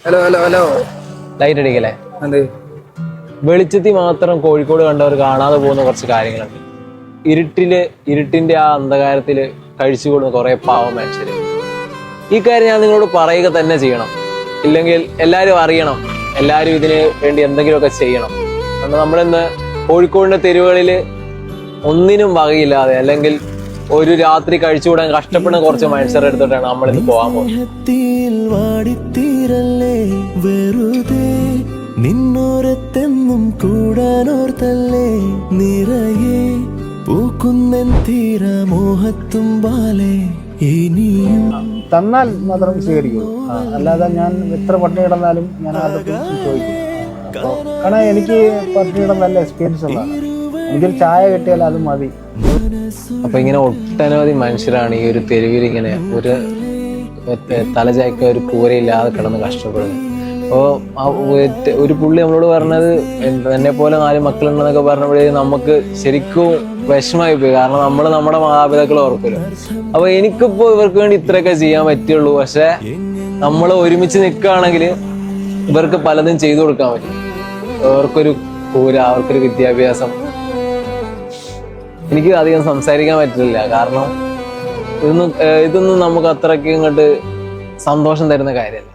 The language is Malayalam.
Hello hello hello. ലൈറ്റ് അടിക്കല്ലേ? അതെ. വെളിച്ചത്തിൽ മാത്രം കോഴിക്കോട് കണ്ടവർ കാണാതെ പോകുന്ന കുറച്ച് കാര്യങ്ങളുണ്ട്. ഇരുട്ടിന്റെ ആ അന്ധകാരത്തില് കഴിച്ചുകൂടുന്ന കുറെ പാവം മനുഷ്യര്. ഈ കാര്യം ഞാൻ നിങ്ങളോട് പറയുക തന്നെ ചെയ്യണം. ഇല്ലെങ്കിൽ എല്ലാവരും അറിയണം, എല്ലാവരും ഇതിന് വേണ്ടി എന്തെങ്കിലുമൊക്കെ ചെയ്യണം. കാരണം നമ്മളിന്ന് കോഴിക്കോടിന്റെ തെരുവുകളില് ഒന്നിനും വകയില്ലാതെ അല്ലെങ്കിൽ ഒരു രാത്രി കഴിച്ചുകൂടാൻ കഷ്ടപ്പെടുന്ന കുറച്ച് മനുഷ്യരുടെ അടുത്തോട്ടാണ് നമ്മളിന്ന് പോകാൻ പോകുന്നത്. നിന്നോരത്തെന്നും കൂടാനോർത്തല്ലേ നിറയെ പൂക്കുന്നൻ തീരമോഹത്തുമ്പാലെ ഇനിയും തന്നാൽ മാത്രം സ്വീകരിക്കുള്ളൂ. അല്ലാതെ ഞാൻ എത്ര പട്ടിണി കിടന്നാലും ഞാൻ ആരുടെ ചോദിക്കും. കാരണം എനിക്ക് പട്ടിണി കിടന്ന നല്ല എക്സ്പീരിയൻസ് ഉള്ളതാണ്. എനിക്കൊരു ചായ കിട്ടിയാൽ അത് മതി. അപ്പൊ ഇങ്ങനെ ഒട്ടനവധി മനുഷ്യരാണ് ഈ ഒരു തെരുവിൽ ഇങ്ങനെ ഒരു തലചായ്ക്ക ഒരു കൂരയില്ലാതെ കിടന്ന് കഷ്ടപ്പെടുന്നത്. അപ്പോൾ ഒരു പുള്ളി നമ്മളോട് പറഞ്ഞത് എന്നെ പോലെ 4 മക്കളുണ്ടെന്നൊക്കെ പറഞ്ഞപ്പോഴേ നമുക്ക് ശരിക്കും വിഷമായി പോയി. കാരണം നമ്മൾ നമ്മുടെ മാതാപിതാക്കളെ ഓർക്കുമല്ലോ. അപ്പൊ എനിക്കിപ്പോ ഇവർക്ക് വേണ്ടി ഇത്രയൊക്കെ ചെയ്യാൻ പറ്റുള്ളൂ. പക്ഷെ നമ്മൾ ഒരുമിച്ച് നിൽക്കുകയാണെങ്കിൽ ഇവർക്ക് പലതും ചെയ്തു കൊടുക്കാൻ പറ്റും. അവർക്കൊരു കൂര, അവർക്കൊരു വിദ്യാഭ്യാസം. എനിക്ക് അധികം സംസാരിക്കാൻ പറ്റില്ല. കാരണം ഇതൊന്നും നമുക്ക് അത്രയ്ക്ക് ഇങ്ങോട്ട് സന്തോഷം തരുന്ന കാര്യമല്ല.